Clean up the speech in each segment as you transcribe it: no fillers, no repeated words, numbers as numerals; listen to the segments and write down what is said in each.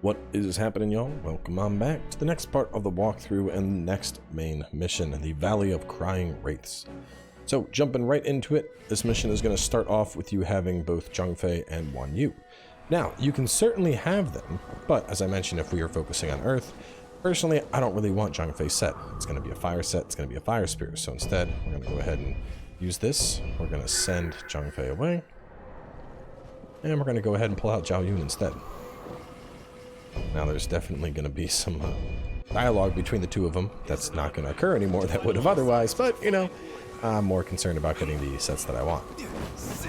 What is happening, y'all? Welcome on back to the next part of the walkthrough and next main mission, the Valley of Crying Wraiths. So, jumping right into it, this mission is going to start off with you having both Zhongfei and Wan Yu. Now, you can certainly have them, but as I mentioned, if we are focusing on Earth, personally, I don't really want Zhongfei set. It's going to be a fire set, it's going to be a fire spear, so instead, we're going to go ahead and use this. We're going to send Zhongfei away, and we're going to go ahead and pull out Zhao Yun instead. Now there's definitely going to be some dialogue between the two of them that's not going to occur anymore that would have otherwise, but you know, I'm more concerned about getting the sets that I want.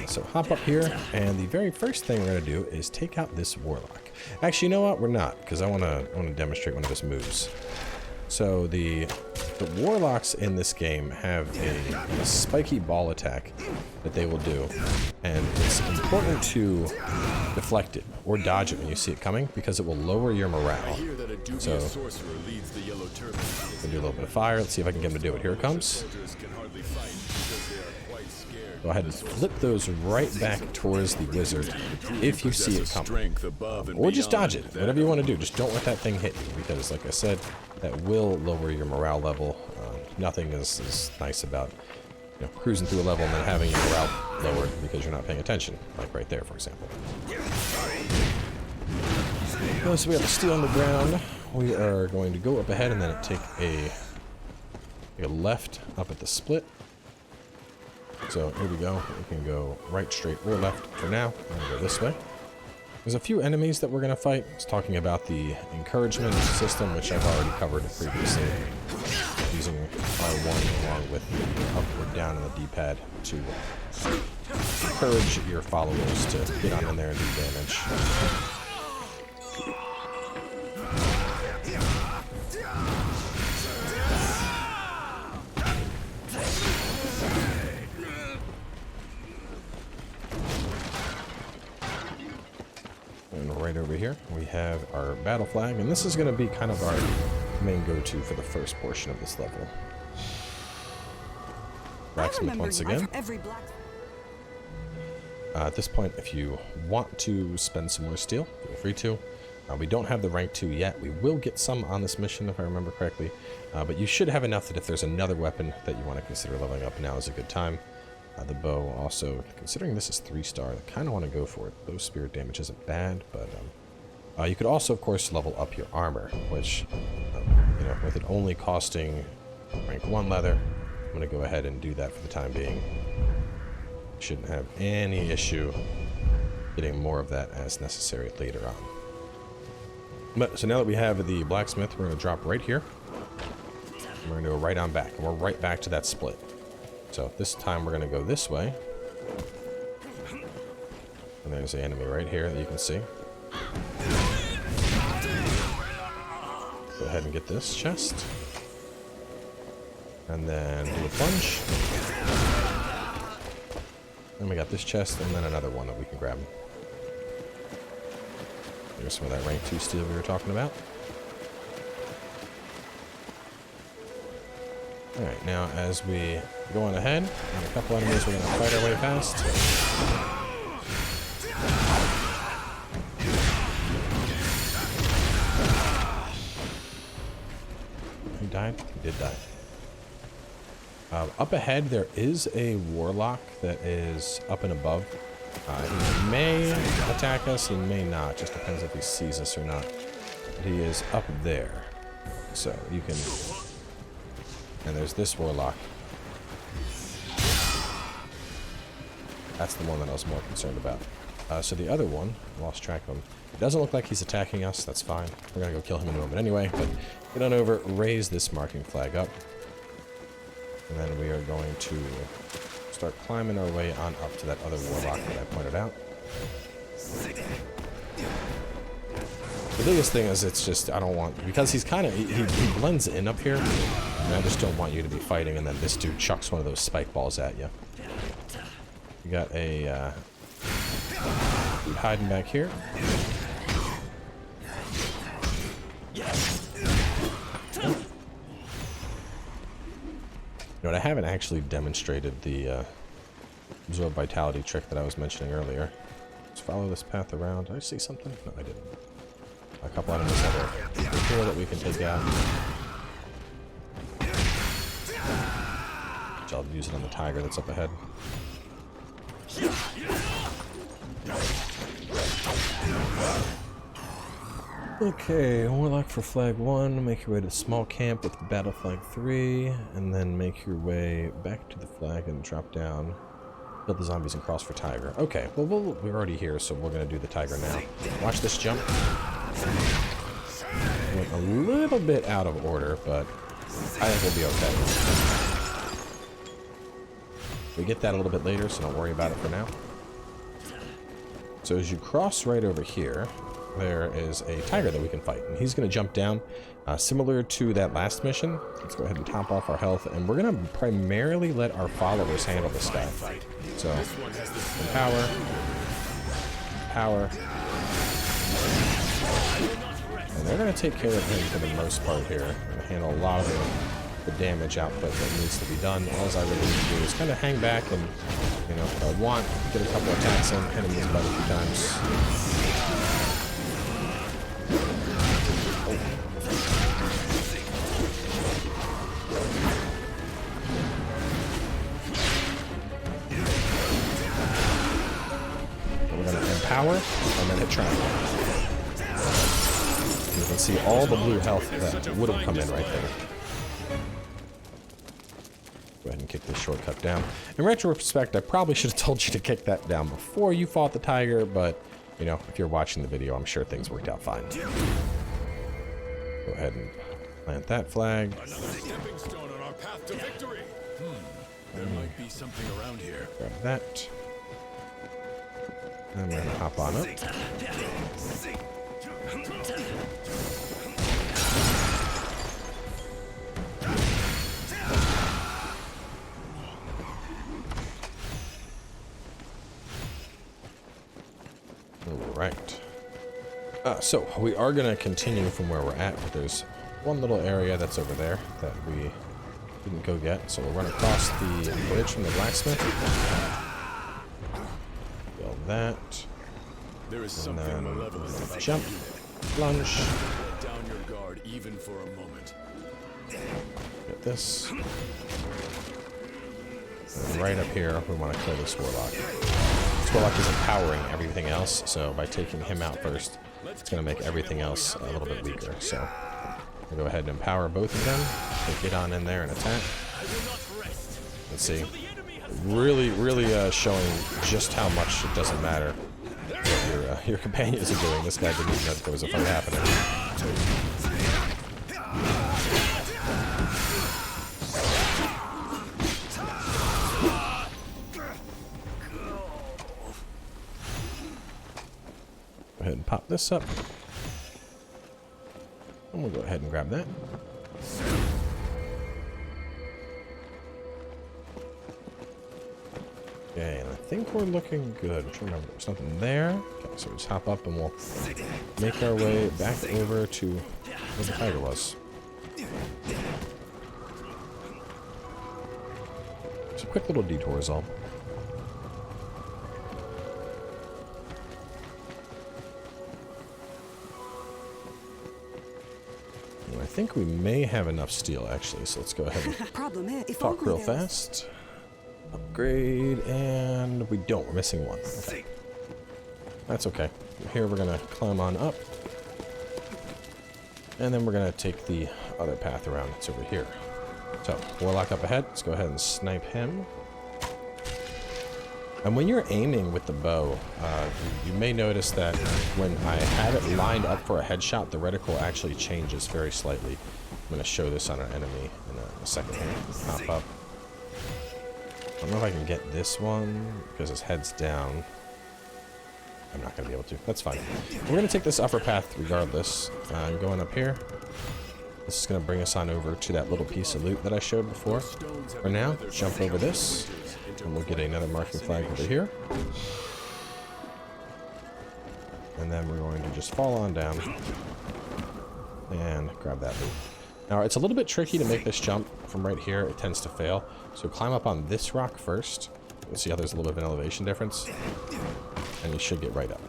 So hop up here, and the very first thing we're going to do is take out this warlock. Actually, you know what? We're not, because I want to demonstrate one of his moves. So the warlocks in this game have a spiky ball attack that they will do, and it's important to deflect it or dodge it when you see it coming because it will lower your morale. So we'll do a little bit of fire. Let's see if I can get him to do it. Here it comes. Go ahead and flip those right back towards the wizard if you see it coming. Or just dodge it. Whatever you want to do. Just don't let that thing hit you because, like I said, that will lower your morale level. Nothing is nice about cruising through a level and then having your morale lowered because you're not paying attention. Like right there, for example. So we have the steel on the ground. We are going to go up ahead and then take a left up at the split. So here we go. We can go right, straight, or left for now. I'm going to go this way. There's a few enemies that we're going to fight. It's talking about the encouragement system, which I've already covered previously. Using R1 along with the up or down on the D-pad to encourage your followers to get on in there and do damage. And right over here, we have our battle flag, and this is going to be kind of our main go-to for the first portion of this level. Blacksmith once again. At this point, if you want to spend some more steel, feel free to. We don't have the rank 2 yet. We will get some on this mission, if I remember correctly. But you should have enough that if there's another weapon that you want to consider leveling up, now is a good time. The bow also, considering this is 3-star, I kind of want to go for it. Bow spirit damage isn't bad, but you could also, of course, level up your armor, which, with it only costing rank 1 leather, I'm going to go ahead and do that for the time being. Shouldn't have any issue getting more of that as necessary later on. But so now that we have the blacksmith, we're going to drop right here. And we're going to go right on back, and we're right back to that split. So this time we're going to go this way. And there's the enemy right here that you can see. Go ahead and get this chest. And then do a plunge. Then we got this chest and then another one that we can grab. There's some of that rank 2 steel we were talking about. Alright, now as we go on ahead, and a couple enemies we're going to fight our way past. He died? He did die. Up ahead there is a warlock that is up and above. He may attack us, he may not, just depends if he sees us or not. But he is up there. So you can... And there's this warlock. That's the one that I was more concerned about. So the other one, I lost track of him. It doesn't look like he's attacking us, that's fine. We're gonna go kill him in a moment anyway, but get on over, raise this marking flag up. And then we are going to start climbing our way on up to that other warlock that I pointed out. The biggest thing is it's just, I don't want, because he's kind of, he blends in up here, and I just don't want you to be fighting and then this dude chucks one of those spike balls at you. We got a dude hiding back here. But I haven't actually demonstrated the absorb vitality trick that I was mentioning earlier. Let's follow this path around. Did I see something? No, I didn't. couple enemies that are here that we can take out. Which I'll use it on the tiger that's up ahead. Okay, Warlock for flag 1, make your way to the small camp with battle flag 3, and then make your way back to the flag and drop down. Build the zombies and cross for tiger. Okay, well, we're already here, so we're going to do the tiger now. Watch this jump. Went a little bit out of order, but I think we'll be okay. We get that a little bit later, so don't worry about it for now. So as you cross right over here, there is a tiger that we can fight, and he's going to jump down, similar to that last mission. Let's go ahead and top off our health, and we're going to primarily let our followers handle this guy. So, power, and they're going to take care of him for the most part here, and handle a lot of the damage output that needs to be done. All I really need to do is kind of hang back and, you know, if I want, get a couple attacks in, hit him with his butt a few times. Power, and then hit triangle. You can see all the blue health that would have come in right there. Go ahead and kick this shortcut down. In retrospect, I probably should have told you to kick that down before you fought the tiger, but, you know, if you're watching the video, I'm sure things worked out fine. Go ahead and plant that flag. Another stepping stone on our path to victory. There might be something around here. Grab that. And we're gonna hop on up. Alright. So we are gonna continue from where we're at, but there's one little area that's over there that we didn't go get. So we'll run across the bridge from the blacksmith. That. There is something malevolent about jump, lunge. Let down your guard even for a moment. Get this. And right up here, we want to kill this warlock. This warlock is empowering everything else, so by taking him out first, it's going to make everything else a little bit weaker. So we'll go ahead and empower both of them. So get on in there and attack. Let's see. Really showing just how much it doesn't matter what your companions are doing. This guy didn't even know that there was a fight happening. Go ahead and pop this up. And we'll go ahead and grab that. Okay, and I think we're looking good. I'm trying to remember, there's nothing there. Okay, so we just hop up and we'll make our way back over to where the tiger was. Just a quick little detour is all. And I think we may have enough steel actually, so let's go ahead and talk real fast. Upgrade, and we don't. We're missing one. Okay. That's okay. Here we're going to climb on up. And then we're going to take the other path around. It's over here. So, warlock up ahead. Let's go ahead and snipe him. And when you're aiming with the bow, you may notice that when I have it lined up for a headshot, the reticle actually changes very slightly. I'm going to show this on an enemy in a second here. Hop up. I don't know if I can get this one because his head's down. I'm not going to be able to. That's fine. We're going to take this upper path regardless. Going up here. This is going to bring us on over to that little piece of loot that I showed before. For now, jump over this. And we'll get another marking flag over here. And then we're going to just fall on down. And grab that loot. Now, it's a little bit tricky to make this jump from right here. It tends to fail. So climb up on this rock first. You'll see how there's a little bit of an elevation difference. And you should get right up.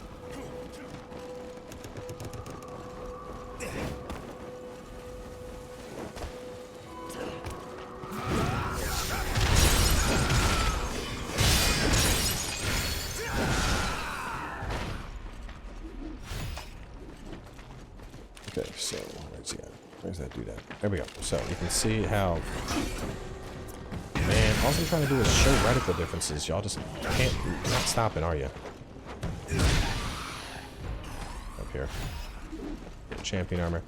Okay, so where's he at? Where's that dude at? There we go. So you can see how... Man, all I'm trying to do is show reticle differences. Y'all just can't... You're not stopping, are you? Up here. Champion armor.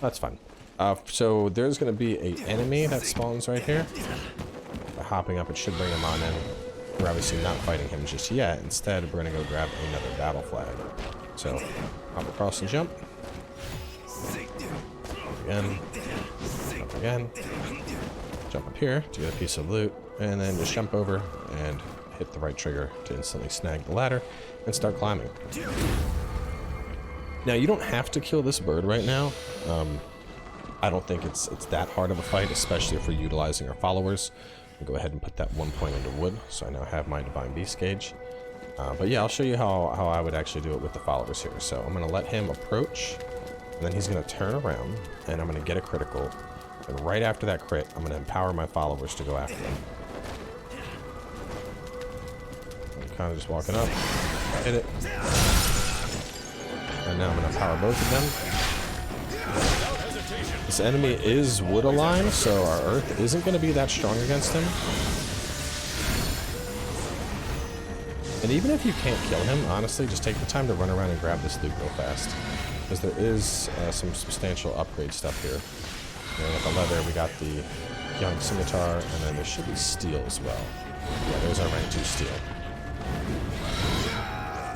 That's fine. So there's going to be an enemy that spawns right here. By hopping up, it should bring him on in. We're obviously not fighting him just yet. Instead, we're going to go grab another battle flag. So, hop across and jump. Again. Jump again. Jump up here to get a piece of loot. And then just jump over and hit the right trigger to instantly snag the ladder and start climbing. Now, you don't have to kill this bird right now. I don't think it's that hard of a fight, especially if we're utilizing our followers. I'll go ahead and put that 1 point into wood, so I now have my Divine Beast gauge. But yeah, I'll show you how I would actually do it with the followers here. So I'm going to let him approach, and then he's going to turn around, and I'm going to get a critical. And right after that crit, I'm going to empower my followers to go after him. I'm kind of just walking up, hit it. And now I'm going to empower both of them. This enemy is wood aligned, so our earth isn't going to be that strong against him. And even if you can't kill him, honestly, just take the time to run around and grab this loot real fast. Because there is some substantial upgrade stuff here. And with the leather, we got the young scimitar, and then there should be steel as well. Yeah, there's our rank 2 steel.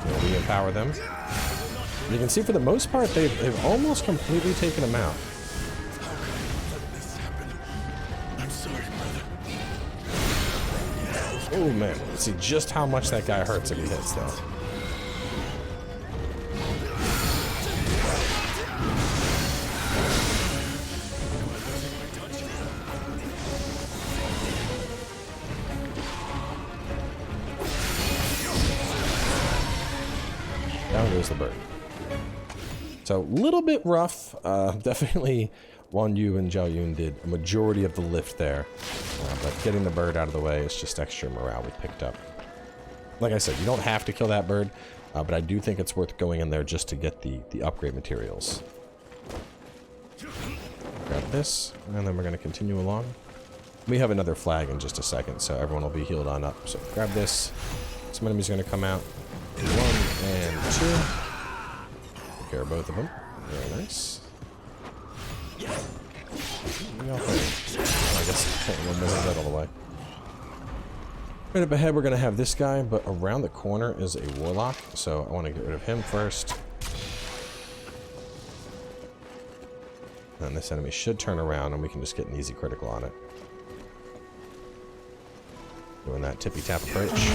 And we empower them. You can see for the most part, they've almost completely taken him out. Oh man, let's see just how much that guy hurts if he hits though. Down goes the bird. So a little bit rough, definitely Wan Yu and Zhao Yun did a majority of the lift there, but getting the bird out of the way is just extra morale we picked up. Like I said, you don't have to kill that bird, but I do think it's worth going in there just to get the upgrade materials. Grab this, and then we're going to continue along. We have another flag in just a second, so everyone will be healed on up. So grab this. Some enemies are going to come out. 1 and 2. Take care of both of them. Very nice. I guess we'll move that all the way. Right up ahead, we're going to have this guy, but around the corner is a warlock, so I want to get rid of him first. And this enemy should turn around, and we can just get an easy critical on it. Doing that tippy-tap approach.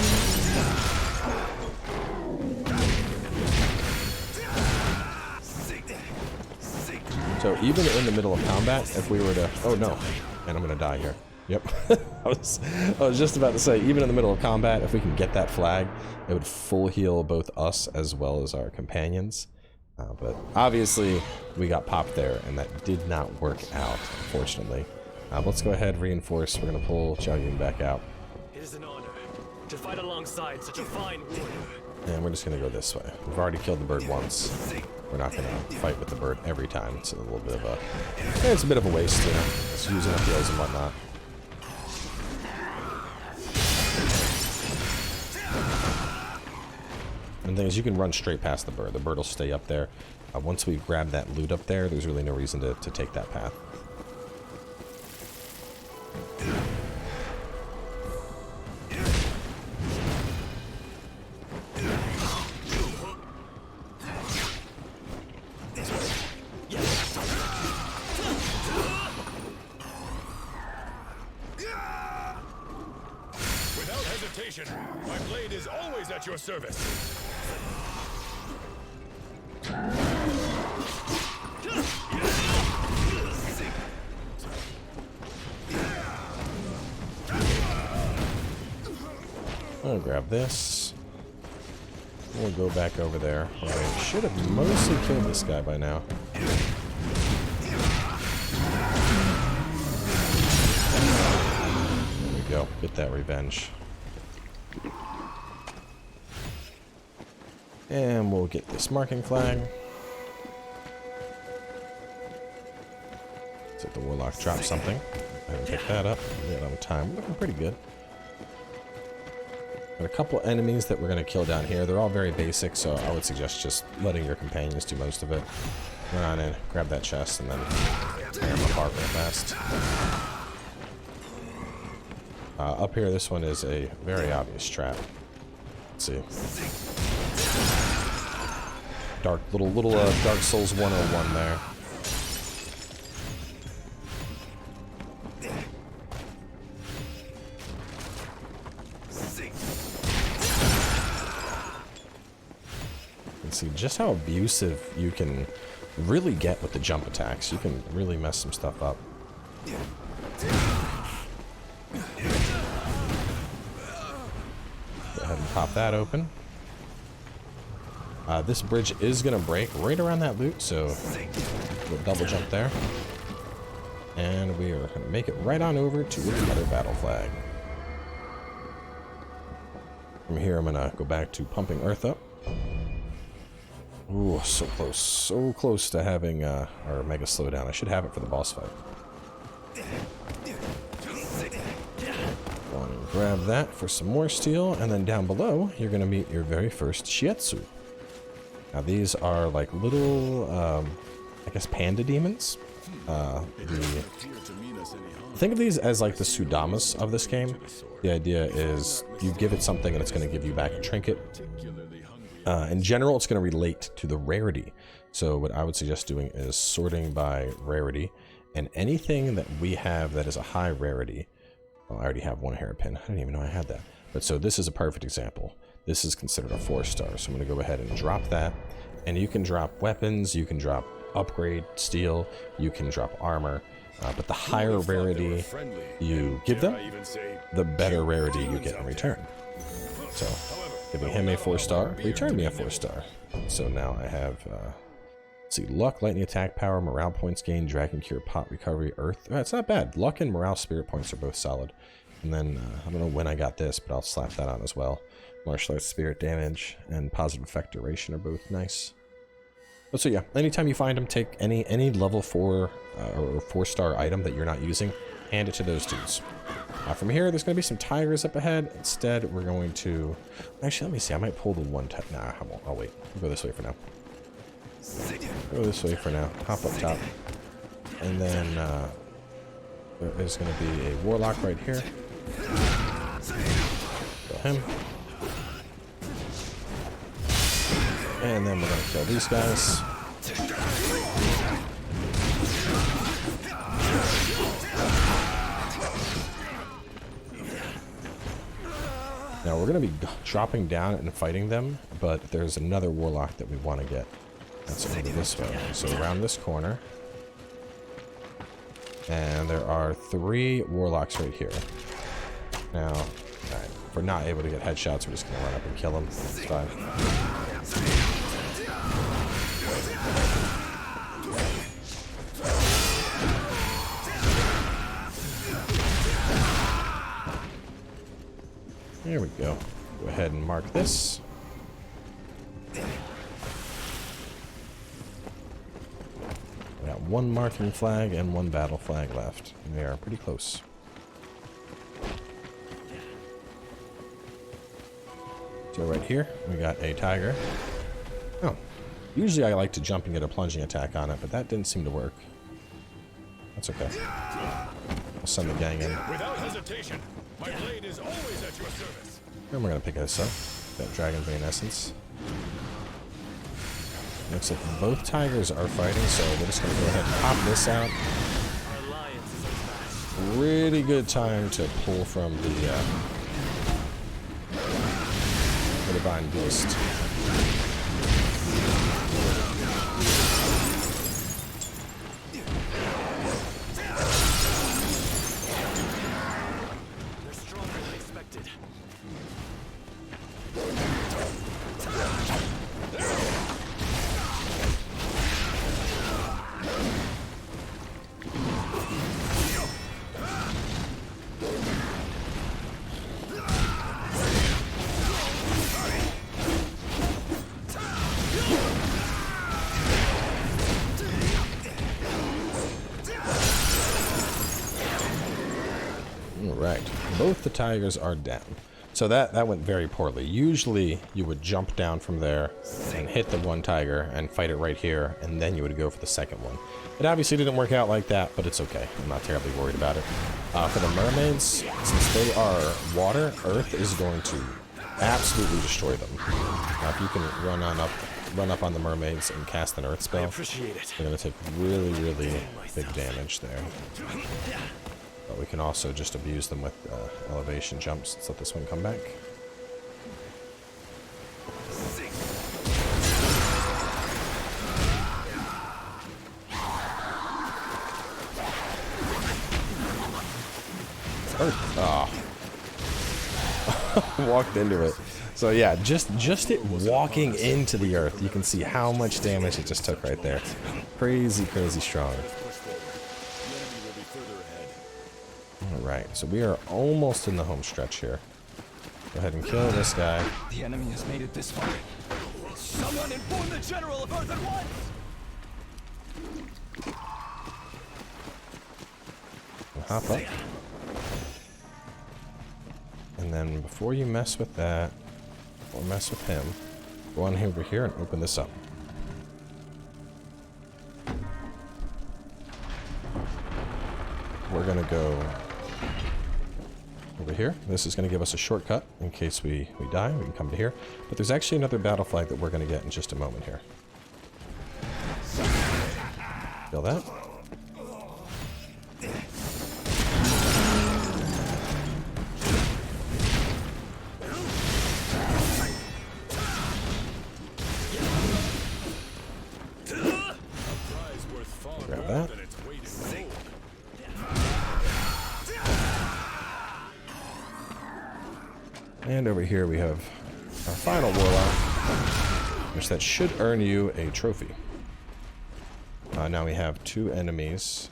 So even in the middle of combat, if we were to... Oh no, and I'm going to die here. Yep. I was just about to say, even in the middle of combat, if we can get that flag, it would full heal both us as well as our companions. But obviously, we got popped there, and that did not work out, unfortunately. Let's go ahead, reinforce. We're going to pull Zhao Yun back out. It is an honor to fight alongside such a fine warrior. And we're just going to go this way. We've already killed the bird once. We're not going to fight with the bird every time. It's a little bit of a... It's a bit of a waste, you know. It's using up heals and whatnot. And the thing is, you can run straight past the bird. The bird will stay up there. Once we grab that loot up there, there's really no reason to take that path. My blade is always at your service. I'll grab this. We'll go back over there. I should have mostly killed this guy by now. There we go. Get that revenge. And we'll get this marking flag. So the Warlock dropped something. I haven't picked that up. We got on time. We're looking pretty good. Got a couple enemies that we're going to kill down here. They're all very basic, so I would suggest just letting your companions do most of it. Run on in, grab that chest, and then tear them apart real fast. Up here, this one is a very obvious trap. Let's see. Little Dark Souls 101 there. See just how abusive you can really get with the jump attacks. You can really mess some stuff up. Go ahead and pop that open. This bridge is going to break right around that loot, so we'll double jump there. And we are going to make it right on over to another battle flag. From here, I'm going to go back to pumping Earth up. Ooh, so close to having our mega slowdown. I should have it for the boss fight. Go on and grab that for some more steel, and then down below, you're going to meet your very first shiatsu. Now these are like little, I guess, panda demons. Think of these as like the Sudamas of this game. The idea is you give it something and it's going to give you back a trinket. In general, it's going to relate to the rarity. So what I would suggest doing is sorting by rarity, and anything that we have that is a high rarity. Well, I already have one hairpin. I didn't even know I had that. But so this is a perfect example. This is considered a 4-star. So I'm going to go ahead and drop that. And you can drop weapons, you can drop upgrade steel, you can drop armor. But the higher rarity you give them, the better rarity you get in return. So giving him a 4-star, return me a 4-star. So now I have, let's see, luck, lightning attack, power, morale points gained, dragon cure, pot recovery, earth. It's not bad. Luck and morale spirit points are both solid. And then, I don't know when I got this, but I'll slap that on as well. Martial arts spirit damage and positive effect duration are both nice. But so yeah, anytime you find them, take any level 4 or 4-star item that you're not using, hand it to those dudes. From here, there's going to be some tigers up ahead. Instead, we're going to... Actually, let me see. I might pull the one... Nah, I won't. I'll wait. We'll go this way for now. Go this way for now. Hop up top. And then there's going to be a warlock right here. Kill him. And then we're going to kill these guys. Now we're going to be dropping down and fighting them, but there's another warlock that we want to get. That's over this way. So around this corner. And there are 3 warlocks right here. Now, alright, if we're not able to get headshots, we're just going to run up and kill them. It's fine. There we go. Go ahead and mark this. We got 1 marking flag and 1 battle flag left. And they are pretty close. So right here, we got a tiger. Oh. Usually I like to jump and get a plunging attack on it, but that didn't seem to work. That's okay. I'll send the gang in. Without hesitation, my blade is always at your service. And we're gonna pick this up. That dragon vein essence. Looks like both tigers are fighting, so we're just gonna go ahead and pop this out. Really good time to pull from the divine beast. right, both the tigers are down. So that went very poorly. Usually you would jump down from there and hit the one tiger and fight it right here, and then you would go for the second one. It obviously didn't work out like that, but it's okay. I'm not terribly worried about it. For the mermaids, since they are water, earth is going to absolutely destroy them. Now, if you can run up on the mermaids and cast an earth spell, you're going to take really, really big damage there. But we can also just abuse them with elevation jumps. Let's let this one come back. Oh. Walked into it. So yeah, just it walking into the earth, you can see how much damage it just took right there. Crazy, crazy strong. Alright, so we are almost in the home stretch here. Go ahead and kill this guy. The enemy has made it this far. Someone inform the general of Earth at once! We'll hop up. And then before you mess with that, or mess with him, go on over here and open this up. We're gonna go over here. This is gonna give us a shortcut in case we die. We can come to here. But there's actually another battle flag that we're gonna get in just a moment here. Feel that? Grab that. And over here we have our final warlock, which that should earn you a trophy. Now we have 2 enemies.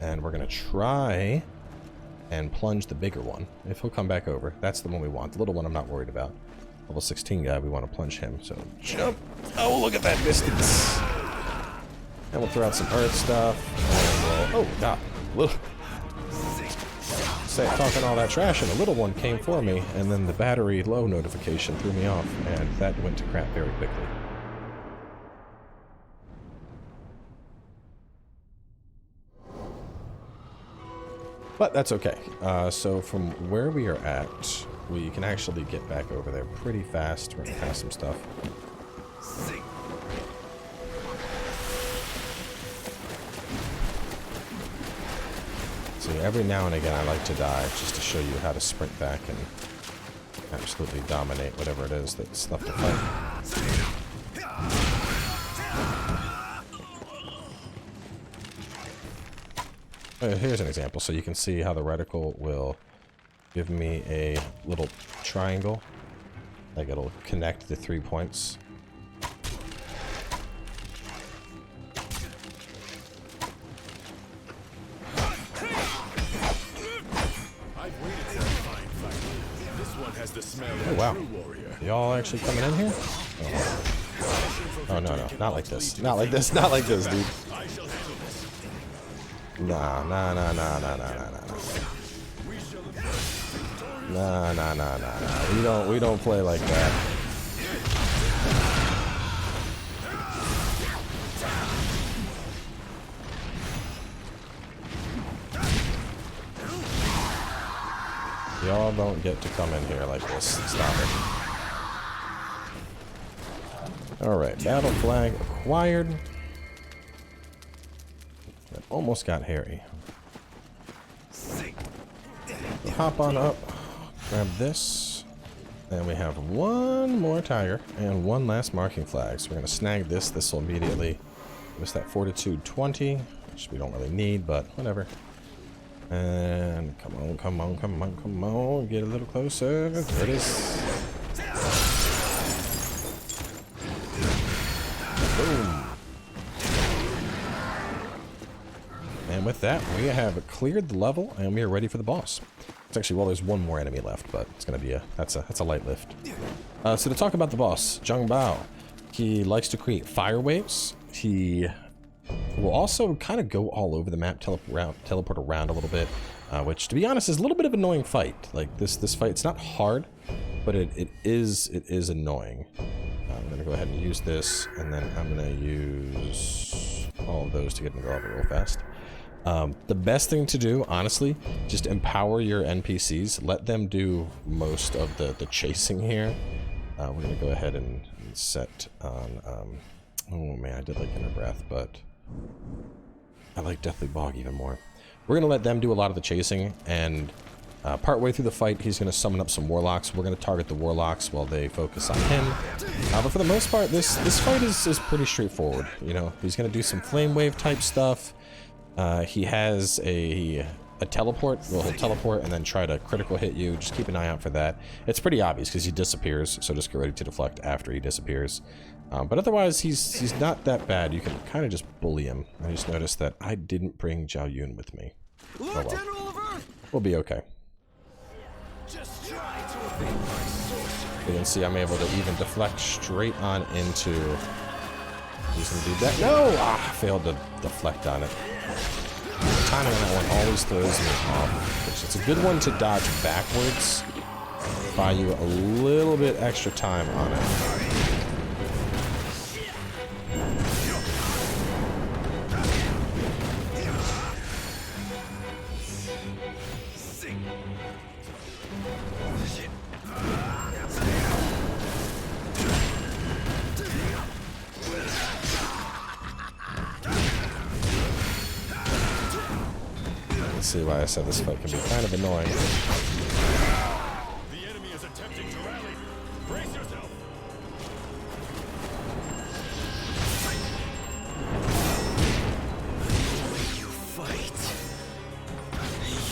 And we're going to try and plunge the bigger one. If he'll come back over, that's the one we want. The little one I'm not worried about. Level 16 guy, we want to plunge him. So jump. Oh, look at that distance. And we'll throw out some earth stuff. And we'll, oh, God. Look. Talking all that trash, and a little one came for me, and then the battery low notification threw me off, and that went to crap very quickly. But that's okay. So from where we are at, we can actually get back over there pretty fast. We're gonna pass some stuff. See, every now and again I like to die just to show you how to sprint back and absolutely dominate whatever it is that's left to fight. Here's an example, so you can see how the reticle will give me a little triangle. Like it'll connect the 3 points. Oh wow. Y'all actually coming in here? Oh no, no, not like this. Not like this, not like this, dude. Nah. We don't play like that. Y'all don't get to come in here like this. Stop it. Alright, battle flag acquired. That almost got hairy. So hop on up, grab this, and we have one more tiger and one last marking flag. So we're going to snag this. This will immediately give us that fortitude 20, which we don't really need, but whatever. And come on, get a little closer. There it is. Boom. And with that, we have cleared the level, and we are ready for the boss. It's actually, well, there's one more enemy left, but it's gonna be a that's a light lift. So to talk about the boss, Zhang Bao, he likes to create fire waves. He We'll also kind of go all over the map, teleport around a little bit, which, to be honest, is a little bit of an annoying fight. Like, this fight, it's not hard, but it is annoying. I'm going to go ahead and use this, and then I'm going to use all of those to get into the level real fast. The best thing to do, honestly, just empower your NPCs. Let them do most of the chasing here. We're going to go ahead and set on... oh man, I did like Inner Breath, but I like Deathly Bog even more. We're going to let them do a lot of the chasing, and partway through the fight, he's going to summon up some Warlocks. We're going to target the Warlocks while they focus on him. But for the most part, this fight is pretty straightforward. You know, he's going to do some Flame Wave type stuff. He has a teleport. Well, he'll teleport and then try to critical hit you. Just keep an eye out for that. It's pretty obvious because he disappears, so just get ready to deflect after he disappears. But otherwise, he's not that bad. You can kind of just bully him. I just noticed that I didn't bring Zhao Yun with me. Lord General of Earth! We'll be okay. Just try to evade my sorcery. You can see I'm able to even deflect straight on into... He's gonna do that. No! Ah, failed to deflect on it. The timing on that one always throws me off. Which it's a good one to dodge backwards. Buy you a little bit extra time on it. See why I said this fight can be kind of annoying. The enemy is attempting to rally. Brace yourself. You fight.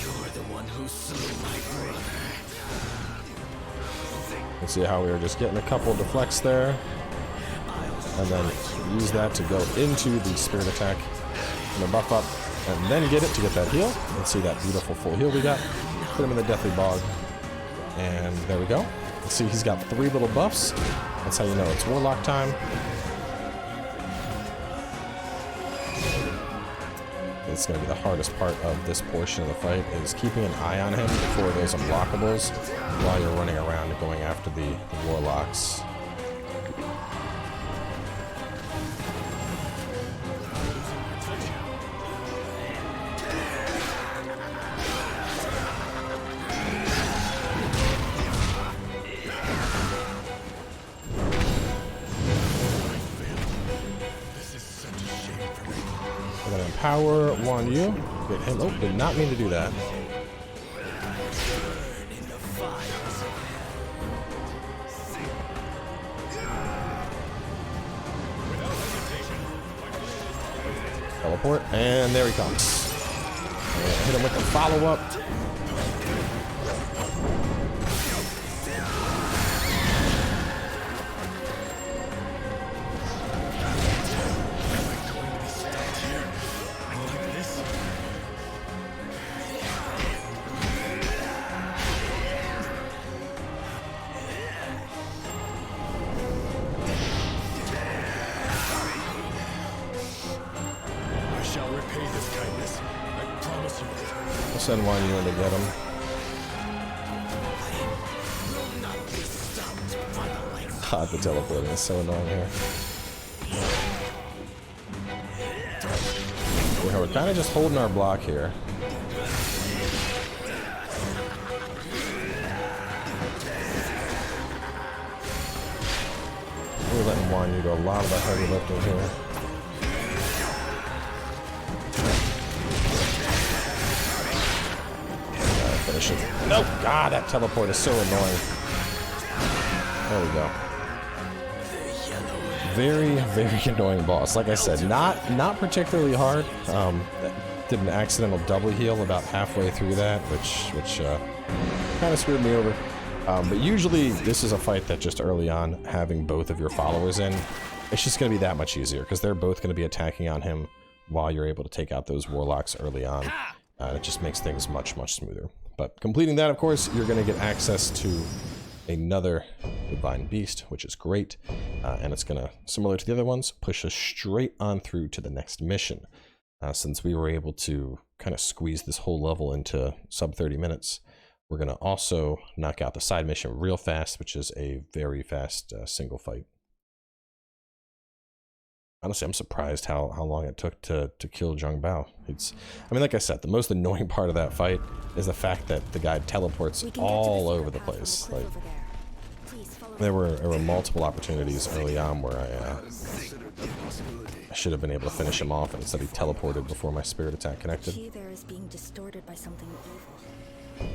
You're the one who slew my brother. You see how we were just getting a couple deflects there, and then use that to go into the spirit attack. And the buff up. And then get it to get that heal. Let's see that beautiful full heal we got. Put him in the Deathly Bog. And there we go. Let's see, he's got 3 little buffs. That's how you know it's Warlock time. It's going to be the hardest part of this portion of the fight, is keeping an eye on him for those unblockables while you're running around and going after the Warlocks. Power Wan Yu. Get him. Oh, did not mean to do that. Teleport, and there he comes. Hit him with the follow-up. Send Wan Yu in to get him. God, the teleporting is so annoying here. Yeah, we're kind of just holding our block here. We're letting Wan Yu do a lot of the heavy lifting here. Nope. God, that teleport is so annoying. There we go. Very, very annoying boss. Like I said, not particularly hard. Did an accidental double heal about halfway through that, which kind of screwed me over. But usually this is a fight that just early on, having both of your followers in, it's just going to be that much easier because they're both going to be attacking on him while you're able to take out those Warlocks early on. It just makes things much, much smoother. But completing that, of course, you're going to get access to another divine beast, which is great. And it's going to, similar to the other ones, push us straight on through to the next mission. Since we were able to kind of squeeze this whole level into sub 30 minutes, we're going to also knock out the side mission real fast, which is a very fast single fight. Honestly, I'm surprised how long it took to kill Zhang Bao. I mean, like I said, the most annoying part of that fight is the fact that the guy teleports all over the place. Like, there were multiple opportunities early on where I should have been able to finish him off, and instead he teleported before my spirit attack connected.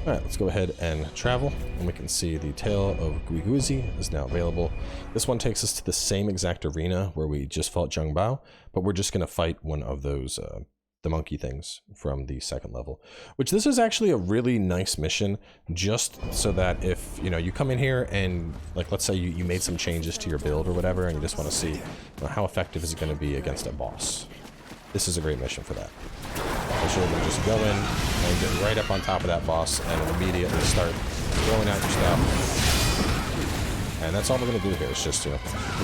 Alright, let's go ahead and travel, and we can see the Tale of Guiguzi is now available. This one takes us to the same exact arena where we just fought Zhang Bao, but we're just going to fight one of those, the monkey things from the second level. Which this is actually a really nice mission, just so that if, you know, you come in here and, like, let's say you made some changes to your build or whatever, and you just want to see, you know, how effective is it going to be against a boss. This is a great mission for that. So you're going to just go in and get right up on top of that boss and immediately start throwing out your stuff. And that's all we're going to do here. Is just, you know,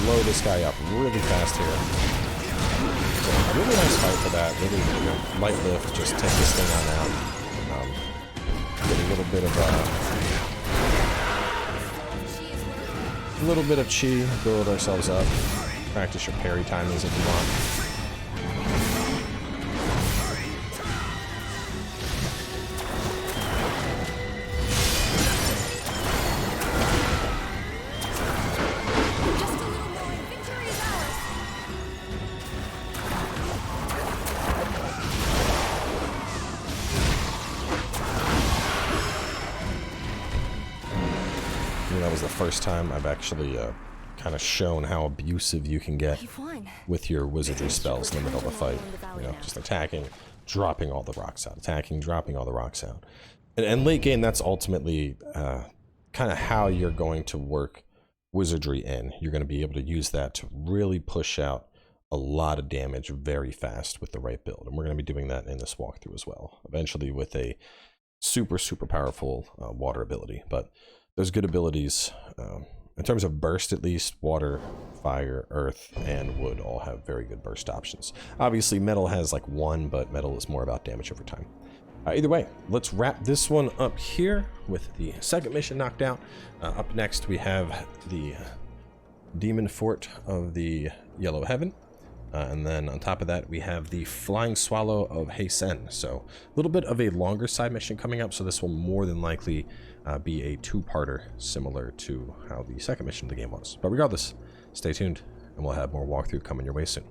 blow this guy up really fast here. So a really nice fight for that. Really, you know, light lift. Just take this thing on out. Get a little bit of chi, build ourselves up. Practice your parry timings if you want. That was the first time I've actually kind of shown how abusive you can get with your wizardry spells in the middle of a fight. You know, just attacking, dropping all the rocks out, attacking, dropping all the rocks out. And late game, that's ultimately kind of how you're going to work wizardry in. You're going to be able to use that to really push out a lot of damage very fast with the right build. And we're going to be doing that in this walkthrough as well, eventually with a super powerful water ability. But there's good abilities, in terms of burst at least. Water, fire, earth, and wood all have very good burst options. Obviously metal has like one, but metal is more about damage over time. Either way, let's wrap this one up here with the second mission knocked out. Up next we have the Demon Fort of the Yellow Heaven. And then on top of that, we have the Flying Swallow of Heisen. So a little bit of a longer side mission coming up. So this will more than likely be a two-parter, similar to how the second mission of the game was. But regardless, stay tuned, and we'll have more walkthrough coming your way soon.